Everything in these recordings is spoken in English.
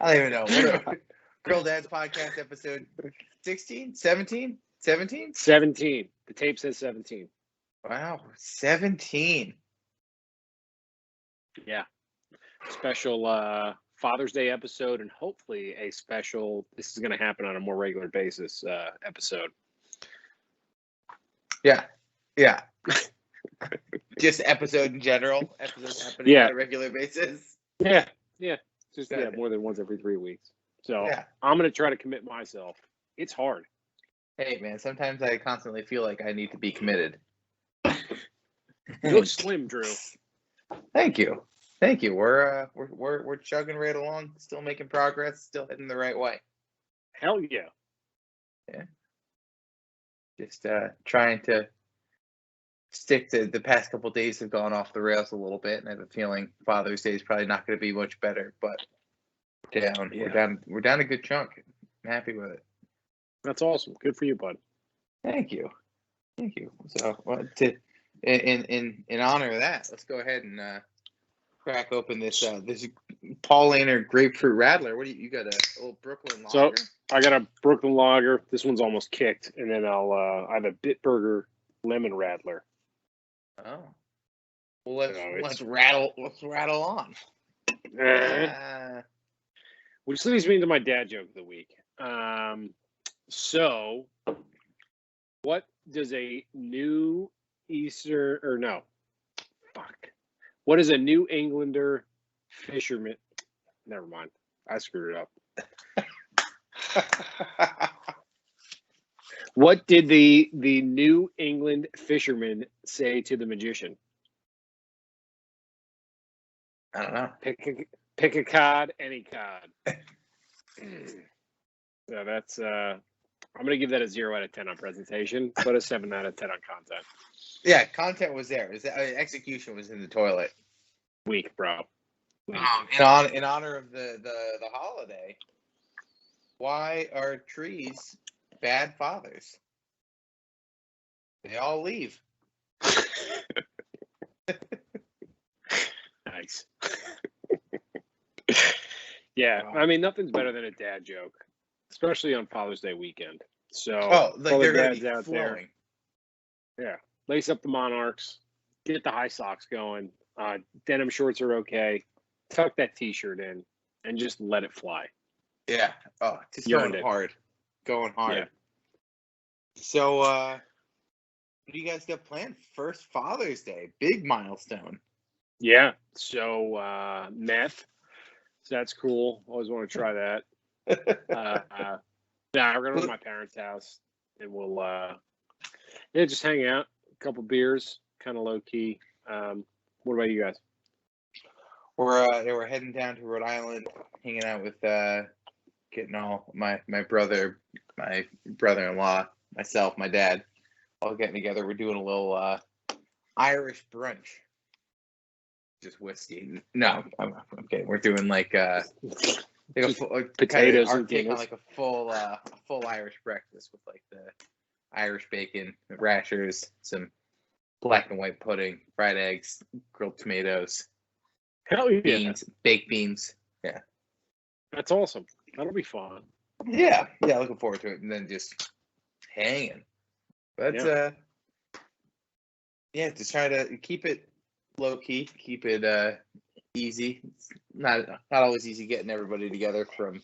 I don't even know. What Girl Dads Podcast episode 16? 17? 17? 17. The tape says 17. Wow, 17. Yeah. Special Father's Day episode, and hopefully a special, this is going to happen on a more regular basis, episode. Yeah. Just episode in general. Episodes happening on a regular basis. Yeah. Just more than once every 3 weeks. So I'm going to try to commit myself. It's hard. Hey, man, sometimes I constantly feel like I need to be committed. You look slim, Drew. Thank you. We're chugging right along, still making progress, still heading the right way. Hell yeah. Yeah. Just trying to stick to the past couple of days have gone off the rails a little bit, and I have a feeling Father's Day is probably not going to be much better, but we're down a good chunk. I'm happy with it. That's awesome. Good for you, bud. Thank you. So, in honor of that, let's go ahead and crack open this Paulaner Grapefruit Radler. What do you got? A little Brooklyn Lager? So I got a Brooklyn Lager. This one's almost kicked, and then I have a Bitburger Lemon Radler. Oh, well, let's rattle on. Which leads me into my dad joke of the week. So, what does a New What is a New Englander fisherman? Never mind. I screwed it up. What did the New England fisherman say to the magician? I don't know. Pick a cod, any cod. So that's I'm gonna give that a 0 out of 10 on presentation, but a 7 out of 10 on content. Yeah, content was there. Execution was in the toilet. Weak, bro. In honor of the holiday, why are trees bad fathers? They all leave. Nice. Yeah, I mean, nothing's better than a dad joke, especially on Father's Day weekend. So, they're dads out flowing. Yeah, lace up the Monarchs, get the high socks going. Denim shorts are okay. Tuck that T-shirt in, and just let it fly. Yeah. Oh, just going hard. Yeah. So, what do you guys got planned? First Father's Day, big milestone. Yeah. So, meth. So that's cool. Always want to try that. We're going to my parents' house, and we'll just hang out. A couple beers, kind of low key. What about you guys? We're heading down to Rhode Island, hanging out with getting all my brother-in-law, myself, my dad, all getting together. We're doing a little Irish brunch. Just whiskey. No, I'm okay. We're doing like a potatoes our and take on like a full Irish breakfast with like the Irish bacon, the rashers, some black and white pudding, fried eggs, grilled tomatoes, beans, baked beans. Yeah, that's awesome. That'll be fun. Yeah, looking forward to it, and then just hanging. That's just try to keep it low key, keep it easy. It's not always easy getting everybody together from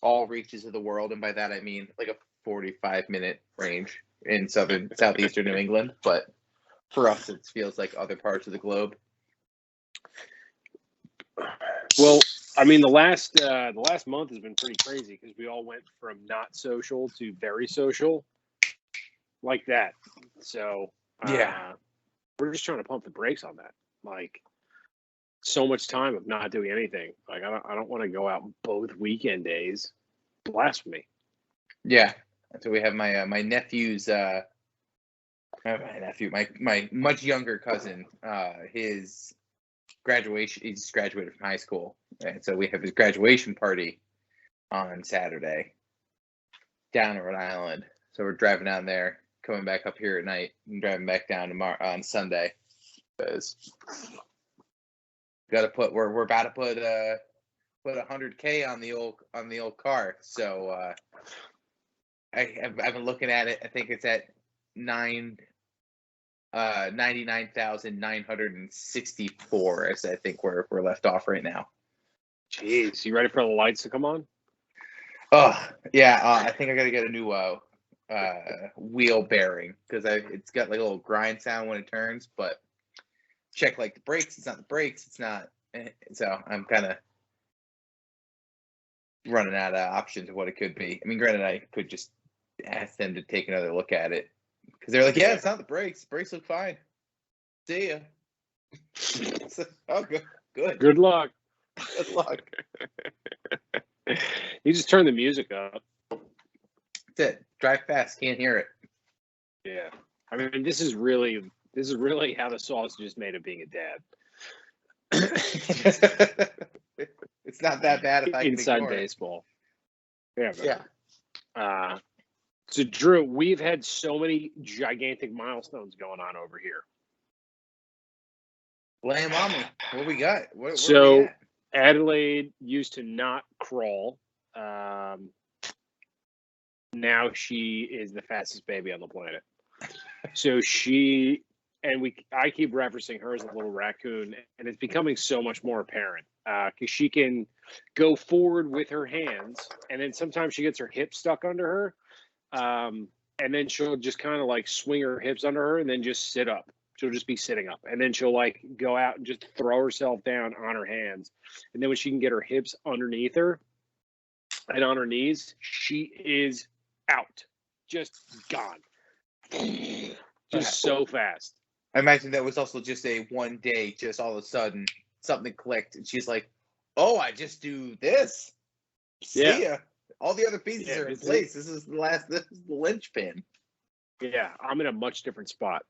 all reaches of the world, and by that I mean like a 45-minute range in southeastern New England. But for us, it feels like other parts of the globe. Well, I mean, the last month has been pretty crazy because we all went from not social to very social, like that. So we're just trying to pump the brakes on that. Like, so much time of not doing anything. Like, I don't want to go out both weekend days. Blasphemy. Yeah. So we have my nephew's my much younger cousin. His graduation. He just graduated from high school, and so we have his graduation party on Saturday down in Rhode Island. So we're driving down there, coming back up here at night, and driving back down tomorrow on Sunday. Because we're about to put put 100K on the old car. So I've been looking at it. I think it's at 99,964, as I think we're left off right now. Jeez, you ready for the lights to come on? Oh yeah, I think I gotta get a new wheel bearing because it's got like a little grind sound when it turns. But check like the brakes. It's not the brakes. It's not. So I'm kind of running out of options of what it could be. I mean, granted, I could just ask them to take another look at it because they're like, yeah, it's not the brakes. Brakes look fine. See ya. So, oh, good. Good luck. Good luck. You just turn the music up. That's it. Drive fast. Can't hear it. Yeah. I mean, this is really how the sausage is made of being a dad. It's not that bad if I can Inside ignore baseball. Yeah. it. Yeah. So Drew, we've had so many gigantic milestones going on over here. Lay 'em on me. What we got? Where So we at? Adelaide used to not crawl. Now she is the fastest baby on the planet. So I keep referencing her as a little raccoon, and it's becoming so much more apparent because she can go forward with her hands, and then sometimes she gets her hips stuck under her, and then she'll just kind of like swing her hips under her and then just sit up. She'll just be sitting up, and then she'll like go out and just throw herself down on her hands, and then when she can get her hips underneath her and on her knees, she is out, just gone, just so fast. I imagine that was also just a one day, just all of a sudden something clicked, and she's like, "Oh, I just do this. See ya. All the other pieces are in place. This is the linchpin." Yeah, I'm in a much different spot.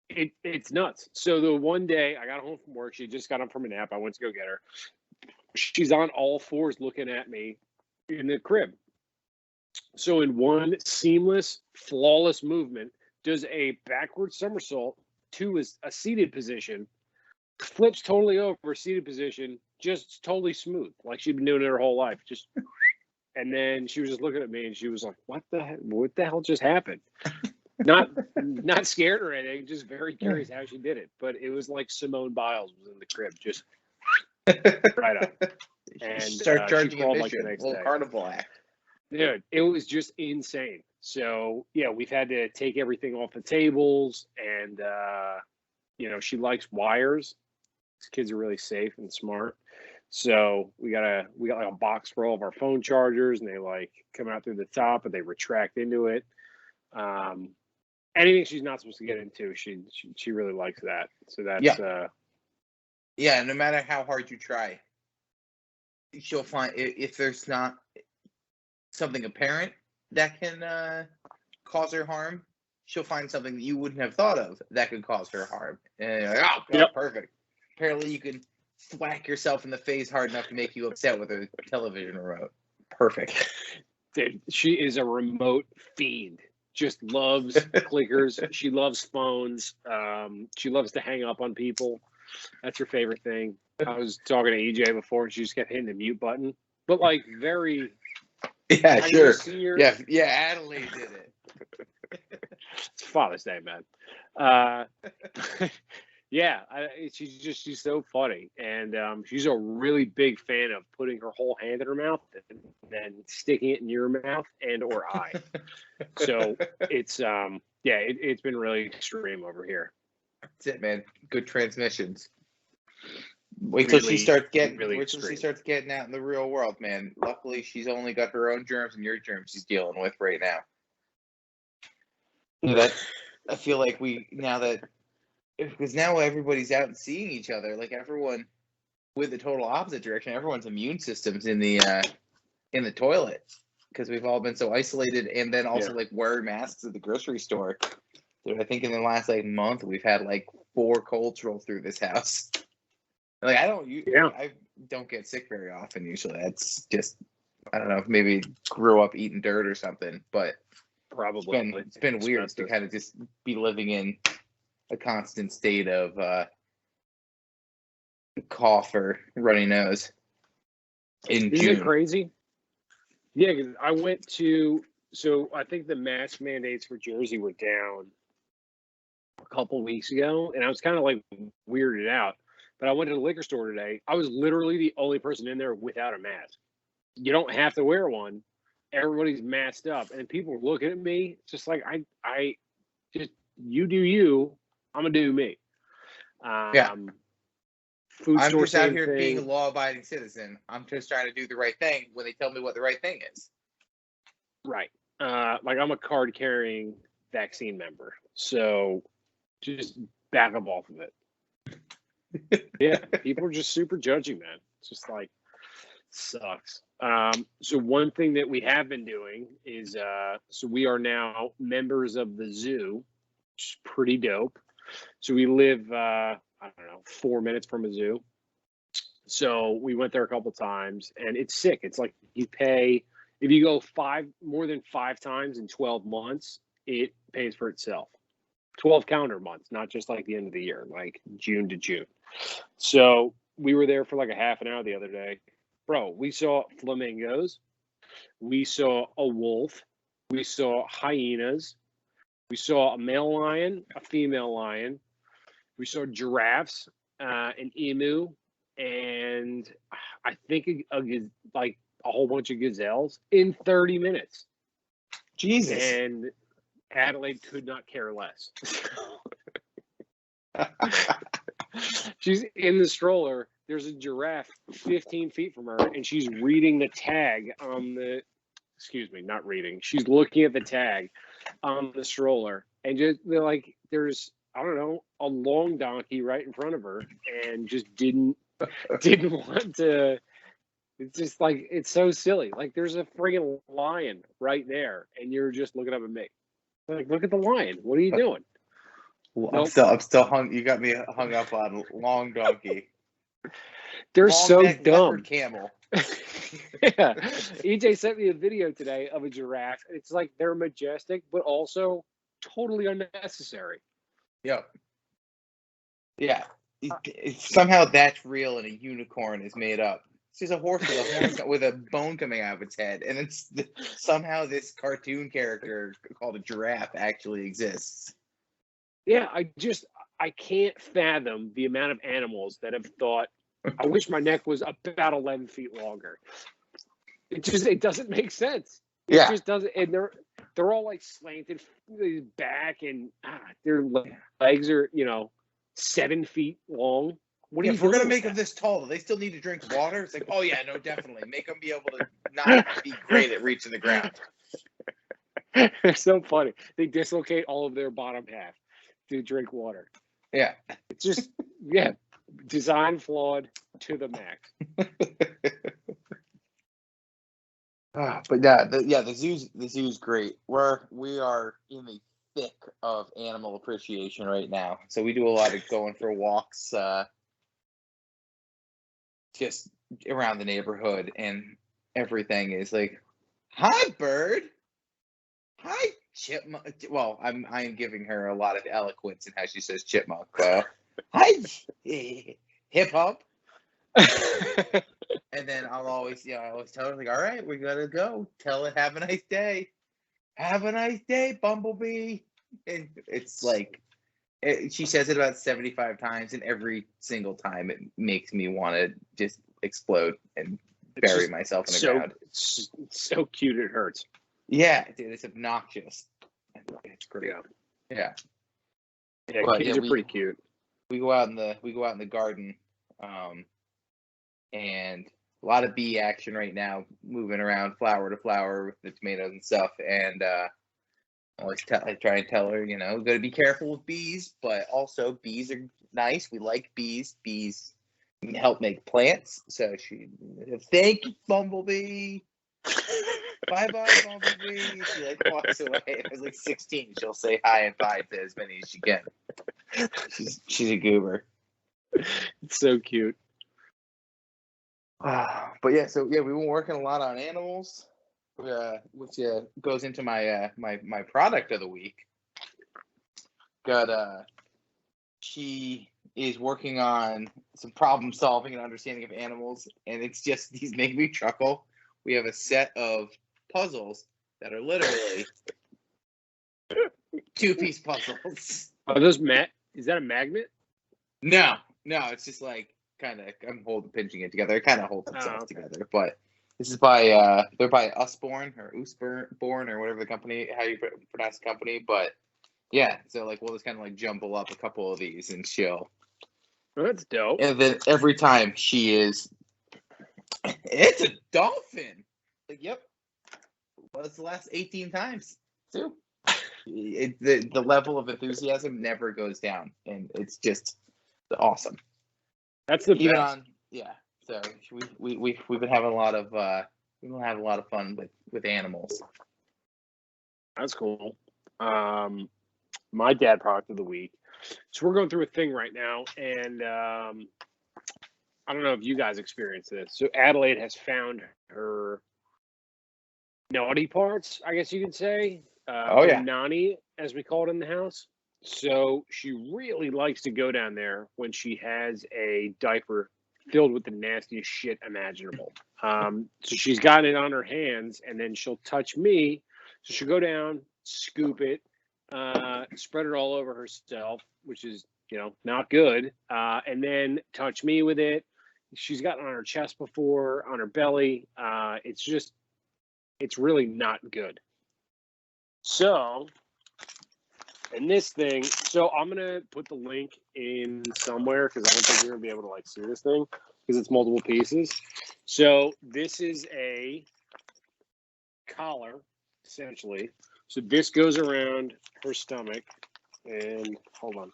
It's nuts. So the one day I got home from work, she just got up from a nap. I went to go get her. She's on all fours looking at me in the crib. So in one seamless, flawless movement, does a backward somersault to a seated position, flips totally over, seated position, just totally smooth, like she'd been doing it her whole life. Just, and then she was just looking at me, and she was like, "What the hell just happened?" Not scared or anything, just very curious how she did it. But it was like Simone Biles was in the crib, just right up. And start charging she crawled admission. like the next Little day. carnival act. Dude, it was just insane. So yeah, we've had to take everything off the tables, and she likes wires. These kids are really safe and smart. So we got like a box for all of our phone chargers, and they like come out through the top, and they retract into it. Anything she's not supposed to get into, she really likes that. So that's yeah. No matter how hard you try, she'll find if there's not something apparent that can cause her harm, she'll find something that you wouldn't have thought of that could cause her harm. And you're like, oh, God, Yep. Perfect. Apparently, you can thwack yourself in the face hard enough to make you upset with a television remote. Perfect. Dude, she is a remote fiend. Just loves clickers. She loves phones. She loves to hang up on people. That's her favorite thing. I was talking to EJ before, and she just kept hitting the mute button, but like very. Yeah, sure. Yeah. Adelaide did it. It's Father's Day, man. Yeah, she's so funny, and she's a really big fan of putting her whole hand in her mouth and then sticking it in your mouth and or eye. So it's it's been really extreme over here. That's it, man. Good transmissions. Wait till she starts getting out in the real world, man. Luckily, she's only got her own germs and your germs she's dealing with right now. I feel like because now everybody's out and seeing each other. Like everyone with the total opposite direction. Everyone's immune system's in the toilet because we've all been so isolated, and then also like wearing masks at the grocery store. So I think in the last month we've had 4 colds roll through this house. Like I don't get sick very often usually. That's just I don't know, maybe grew up eating dirt or something, but probably it's been weird to kind of just be living in a constant state of cough or runny nose in Isn't it June. crazy? Yeah, 'cause I went to, so I think the mask mandates for Jersey were down a couple weeks ago, and I was kind of like weirded out. But I went to the liquor store today. I was literally the only person in there without a mask. You don't have to wear one. Everybody's masked up, and people are looking at me just like I just, you do you. I'm gonna do me. Yeah. Food I'm store, just out same here being a thing. law-abiding citizen. I'm just trying to do the right thing when they tell me what the right thing is. Right. Like I'm a card carrying vaccine member, so just back up off of it. Yeah, people are just super judgy, man. It's just like sucks. So one thing that we have been doing is so we are now members of the zoo, which is pretty dope. So we live I don't know, 4 minutes from a zoo. So we went there a couple times, and it's sick. It's like you pay if you go more than 5 times in 12 months, it pays for itself. 12 calendar months, not just like the end of the year, like June to June. So we were there for like a half an hour the other day. Bro, we saw flamingos, we saw a wolf, we saw hyenas, we saw a male lion, a female lion, we saw giraffes, an emu, and I think like a whole bunch of gazelles in 30 minutes. Jesus. And Adelaide could not care less. She's in the stroller. There's a giraffe 15 feet from her, and she's reading the tag on the. Excuse me, not reading. She's looking at the tag on the stroller, and just they're like, there's, I don't know, a long donkey right in front of her, and just didn't want to. It's just like, it's so silly. Like there's a friggin' lion right there, and you're just looking up at me. Like, look at the lion. What are you doing? Well, I'm still hung. You got me hung up on long donkey. They're long so neck dumb. Leopard camel. Yeah, EJ sent me a video today of a giraffe. It's like they're majestic, but also totally unnecessary. Yep. Yeah. Somehow that's real and a unicorn is made up. It's just a horse with a bone coming out of its head, and it's somehow this cartoon character called a giraffe actually exists. Yeah, I can't fathom the amount of animals that have thought, I wish my neck was about 11 feet longer. It doesn't make sense. It just doesn't, and they're all like slanted back, and their legs are 7 feet long. What are you if we're doing gonna make them this tall, they still need to drink water. It's like, oh yeah, no, definitely make them be able to not be great at reaching the ground. It's so funny. They dislocate all of their bottom half to drink water. Yeah, it's just design flawed to the max. But the zoo's great. We are in the thick of animal appreciation right now, so we do a lot of going for walks, just around the neighborhood, and everything is like, "Hi, bird. Hi, chipmunk." Well, I'm giving her a lot of eloquence in how she says chipmunk. Hi, hip hop. And then I'll always tell her, like, all right, we gotta go. Tell it, have a nice day. Have a nice day, Bumblebee. And it's like, she says it about 75 times, and every single time it makes me want to just explode and bury myself in the ground. It's so cute, it hurts. Yeah, dude, it's obnoxious. It's great. Yeah, kids are pretty cute. We go out in the garden, and a lot of bee action right now, moving around flower to flower with the tomatoes and stuff. And I try and tell her, got to be careful with bees, but also bees are nice. We like bees. Bees help make plants. So thank you, Bumblebee. Bye-bye, Bumblebee. She like walks away. I was like 16. She'll say hi and bye to as many as she can. She's a goober. It's so cute. But yeah, we've been working a lot on animals, which goes into my my product of the week. Got she is working on some problem solving and understanding of animals, and it's just these make me chuckle. We have a set of puzzles that are literally 2-piece puzzles. Are those is that a magnet? No, it's just like kind of I'm pinching it together. It kind of holds itself together, but this is by they're by Usborne or Usborne or whatever the company, how you pronounce the company, but yeah, so like we'll just kind of like jumble up a couple of these and she'll. Oh, that's dope. And then every time it's a dolphin. Like, yep. Well, it's the last 18 times too. The level of enthusiasm never goes down, and it's just awesome. That's the even best. On yeah. So we've been having a lot of fun with animals. That's cool. My dad product of the week. So we're going through a thing right now, and I don't know if you guys experience this. So Adelaide has found her naughty parts, I guess you could say. Nani, as we call it in the house. So she really likes to go down there when she has a diaper filled with the nastiest shit imaginable. So she's got it on her hands, and then she'll touch me. So she'll go down, scoop it, spread it all over herself, which is, not good. And then touch me with it. She's gotten on her chest before, on her belly. It's really not good. So, and this thing, so I'm going to put the link in somewhere because I don't think you're going to be able to see this thing because it's multiple pieces. So this is a collar, essentially. So this goes around her stomach, and hold on.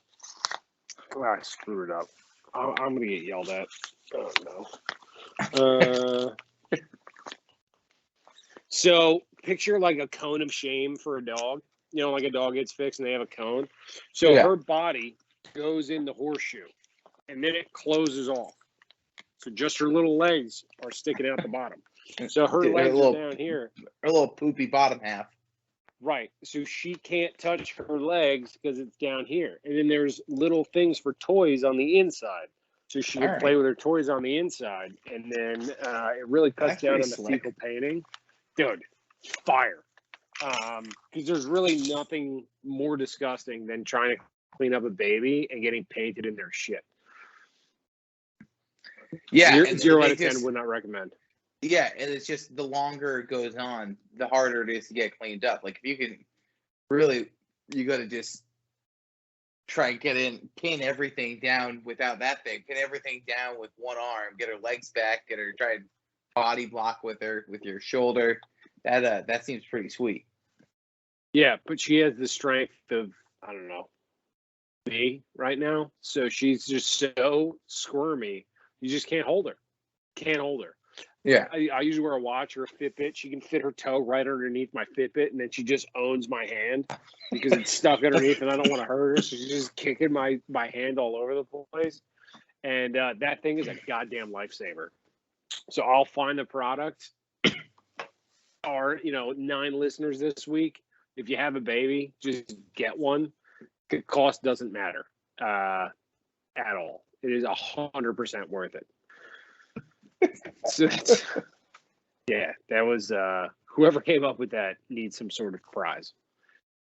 Oh, I screwed it up. I'm going to get yelled at. Oh, no. So picture like a cone of shame for a dog. Like a dog gets fixed and they have a cone. So her body goes in the horseshoe, and then it closes off. So just her little legs are sticking out the bottom. So her legs are down here. Her little poopy bottom half. Right. So she can't touch her legs because it's down here. And then there's little things for toys on the inside. So she can play with her toys on the inside. And then it really cuts down on the fecal painting. Dude, fire. Because there's really nothing more disgusting than trying to clean up a baby and getting painted in their shit. Yeah. 0 out of 10 would not recommend. Yeah, and it's just the longer it goes on, the harder it is to get cleaned up. Like, if you can really, you got to just try and pin everything down without that thing. Pin everything down with one arm, get her legs back, get her, try and body block with your shoulder. That seems pretty sweet. Yeah, but she has the strength of, I don't know, me right now. So she's just so squirmy. You just can't hold her. Yeah. I usually wear a watch or a Fitbit. She can fit her toe right underneath my Fitbit, and then she just owns my hand because it's stuck underneath, and I don't want to hurt her. So she's just kicking my hand all over the place. And that thing is a goddamn lifesaver. So I'll find the product. Our 9 listeners this week, if you have a baby, just get one. The cost doesn't matter at all. It is 100% worth it. So that was whoever came up with that needs some sort of prize.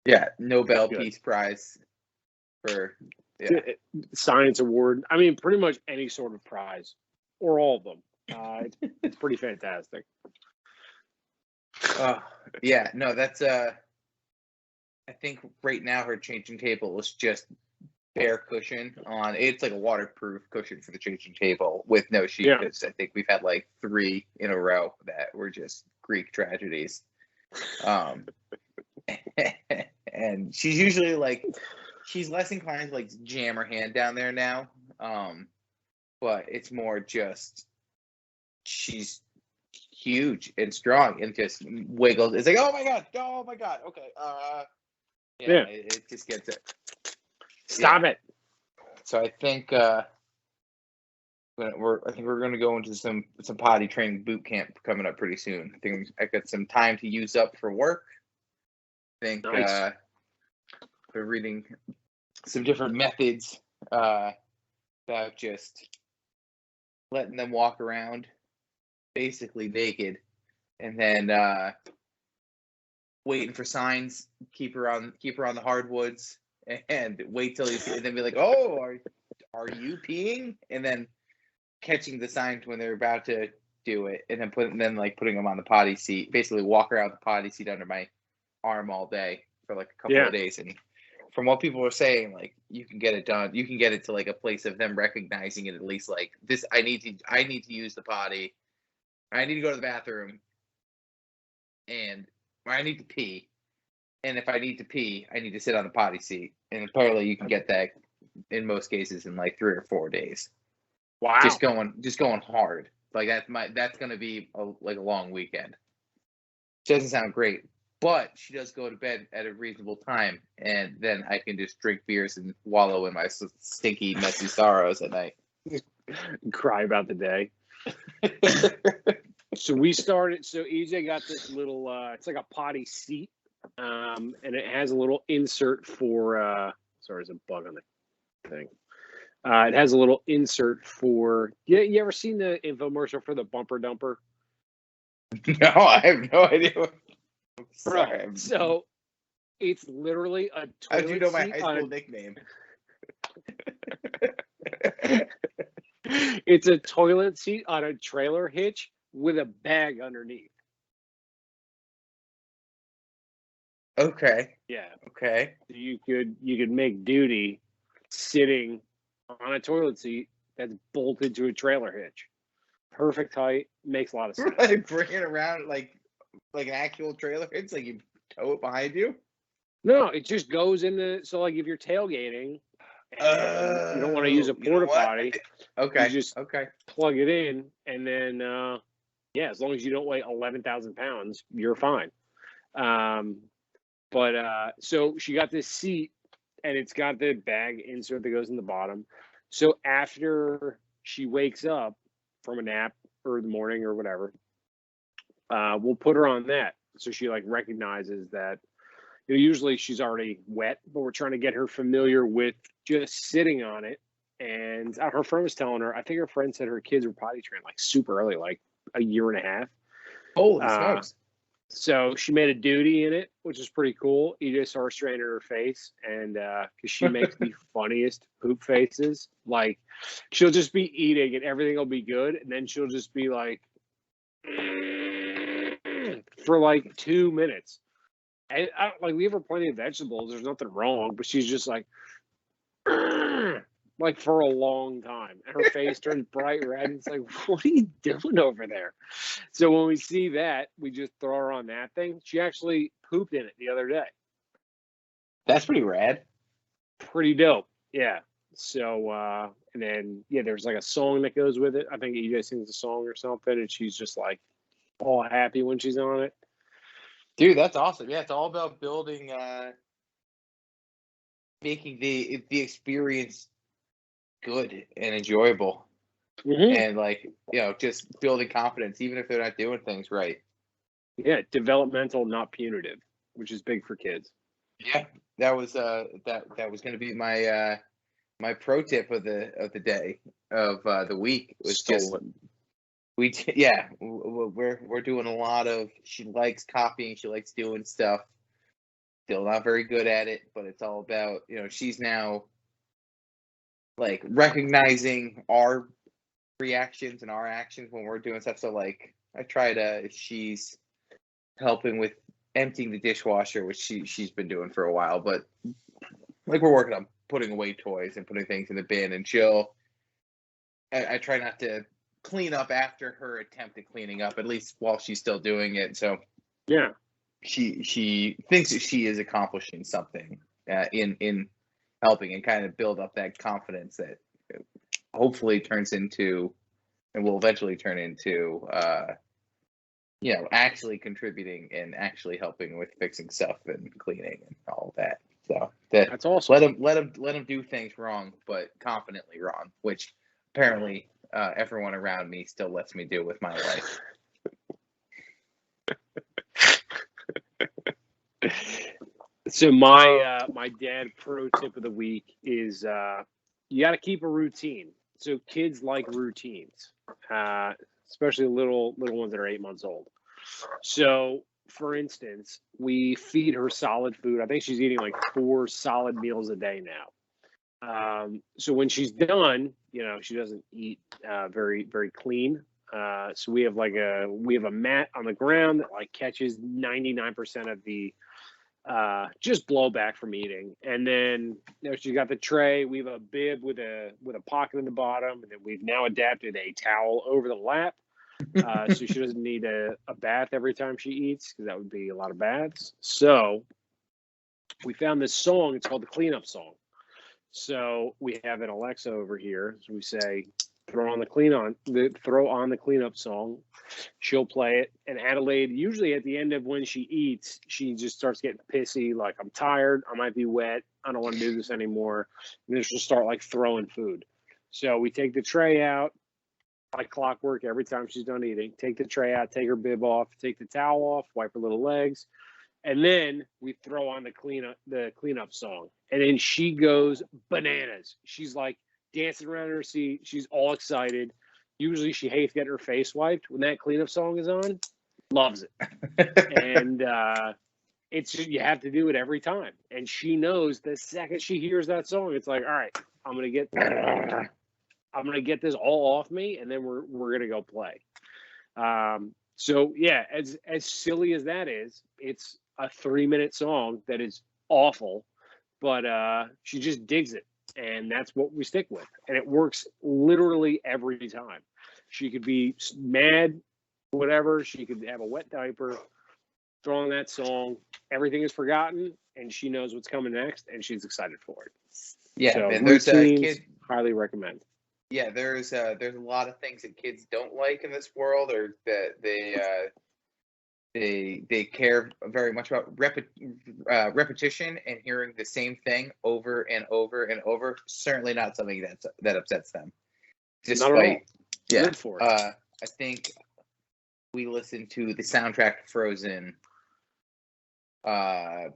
Yeah, Nobel Peace Prize for science award. I mean, pretty much any sort of prize or all of them. It's pretty fantastic. Yeah, no, that's I think right now her changing table is just bare cushion on. It's like a waterproof cushion for the changing table with no sheet. Yeah. I think we've had 3 in a row that were just Greek tragedies. And she's usually she's less inclined to jam her hand down there now. But it's more just she's huge and strong and just wiggles. It's like, oh my god, okay. Yeah. It just gets it. Stop it. So I think we're going to go into some potty training boot camp coming up pretty soon. I think I got some time to use up for work. I think nice. we're reading some different methods about just letting them walk around basically naked, and then waiting for signs. Keep her on the hardwoods, and wait till you see, and then be like, "Oh, are you peeing?" And then catching the signs when they're about to do it, and then putting them on the potty seat. Basically, walk around the potty seat under my arm all day for like a couple of days. And from what people were saying, like, you can get it done. You can get it to like a place of them recognizing it, at least like this. I need to use the potty. I need to go to the bathroom, and I need to pee. And if I need to pee, I need to sit on the potty seat. And apparently, you can get that in most cases in like 3 or 4 days. Wow. Just going hard. Like that's gonna be a long weekend. She doesn't sound great, but she does go to bed at a reasonable time, and then I can just drink beers and wallow in my stinky, messy sorrows at night. Cry about the day. So we started. So EJ got this little. It's like a potty seat, and it has a little insert for. Sorry, there's a bug on the thing. It has a little insert for. Yeah, you ever seen the infomercial for the bumper dumper? No, I have no idea. I'm sorry. Right. So it's literally a toilet How do you know my seat high school nickname? It's a toilet seat on a trailer hitch with a bag underneath. Okay. Yeah. Okay. You could make duty sitting on a toilet seat that's bolted to a trailer hitch. Perfect height, makes a lot of sense. Like bring it around like an actual trailer. It's like you tow it behind you. No, it just goes in the. So like if you're tailgating, and you don't want to use a porta potty. Okay. You just plug it in, and then as long as you don't weigh 11,000 pounds, you're fine. But so she got this seat, and it's got the bag insert that goes in the bottom. So after she wakes up from a nap or the morning or whatever, we'll put her on that. So she like recognizes that, usually she's already wet, but we're trying to get her familiar with just sitting on it. And her friend was telling her, I think her friend said her kids were potty trained like super early, like a year and a half. Holy smokes. So she made a duty in it, which is pretty cool. EJ saw her straining her face, and because she makes the funniest poop faces. Like, she'll just be eating and everything will be good, and then she'll just be like for like 2 minutes. And like, we have her plenty of vegetables. There's nothing wrong, but she's just like for a long time, and her face turns bright red. It's like, what are you doing over there? So when we see that, we just throw her on that thing. She actually pooped in it the other day. That's pretty rad. Pretty dope. Yeah. So and then there's like a song that goes with it. I think EJ sings a song or something, and she's just like all happy when she's on it. Dude, that's awesome. Yeah, it's all about building, making the experience good and enjoyable, and like, just building confidence, even if they're not doing things right. Yeah, developmental, not punitive, which is big for kids. Yeah, that was that was going to be my my pro tip of the day of the week. Was we're doing a lot of. She likes copying. She likes doing stuff. Still not very good at it, but it's all about, she's now like recognizing our reactions and our actions when we're doing stuff. So like, I try to, if she's helping with emptying the dishwasher, which she's been doing for a while, but like, we're working on putting away toys and putting things in the bin, and I try not to clean up after her attempt at cleaning up, at least while she's still doing it. So yeah, she thinks that she is accomplishing something in helping, and kind of build up that confidence that hopefully turns into, and will eventually turn into, actually contributing and actually helping with fixing stuff and cleaning and all of that. So that's awesome. Let them do things wrong, but confidently wrong, which apparently everyone around me still lets me do with my life. So my dad pro tip of the week is you got to keep a routine. So kids like routines, especially little ones that are 8 months old. So, for instance, we feed her solid food. I think she's eating like 4 solid meals a day now. So when she's done, she doesn't eat very, very clean. So we have a mat on the ground that like catches 99% of the just blowback from eating. And then she's got the tray. We have a bib with a pocket in the bottom, and then we've now adapted a towel over the lap. So she doesn't need a bath every time she eats, because that would be a lot of baths. So we found this song. It's called the cleanup song. So we have an Alexa over here. So we say, throw on the cleanup song. She'll play it. And Adelaide, usually at the end of when she eats, she just starts getting pissy. Like, I'm tired. I might be wet. I don't want to do this anymore. And then she'll start like throwing food. So we take the tray out like clockwork every time she's done eating. Take the tray out, take her bib off, take the towel off, wipe her little legs. And then we throw on the cleanup song. And then she goes bananas. She's like dancing around in her seat. She's all excited. Usually she hates getting her face wiped. When that cleanup song is on, loves it. And you have to do it every time. And she knows the second she hears that song, it's like, all right, I'm gonna get this all off me, and then we're gonna go play. So yeah, as silly as that is, it's a 3-minute song that is awful, but she just digs it, and that's what we stick with, and it works literally every time. She could be mad, whatever. She could have a wet diaper, throw on that song. Everything is forgotten, and she knows what's coming next, and she's excited for it. Yeah, so man, there's a kid. Highly recommend. Yeah, there's a lot of things that kids don't like in this world, or that they care very much about repetition and hearing the same thing over and over and over. Certainly not something that upsets them. Despite, yeah, good for it. I think we listened to the soundtrack to Frozen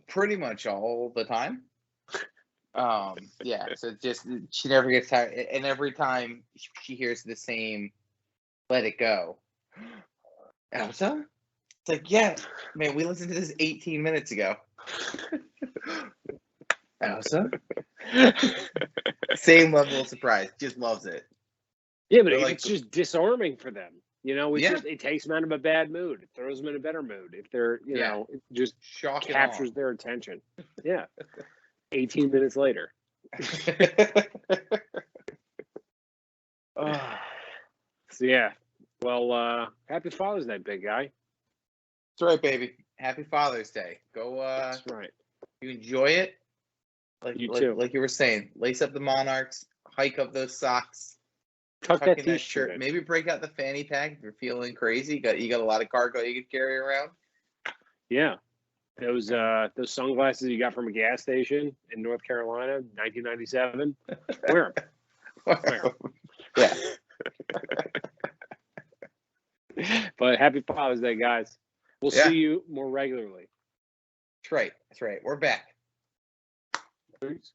pretty much all the time. Yeah, so just she never gets tired, and every time she hears the same "Let It Go," Elsa, it's like, yeah, man, we listened to this 18 minutes ago. Elsa, same level of surprise, just loves it. Yeah, but it's just disarming for them. It takes them out of a bad mood. It throws them in a better mood. If they're, it just captures their attention. Yeah. 18 minutes later. So yeah. Well, happy Father's Day, big guy. That's right, baby. Happy Father's Day. Go. That's right. You enjoy it. Too. Like you were saying, lace up the Monarchs, hike up those socks, tuck in that shirt. Maybe break out the fanny pack if you're feeling crazy. You got a lot of cargo you could carry around. Yeah. Those sunglasses you got from a gas station in North Carolina, 1997. Wear them. Yeah. But happy Father's Day, guys. We'll see you more regularly. That's right. We're back. Peace.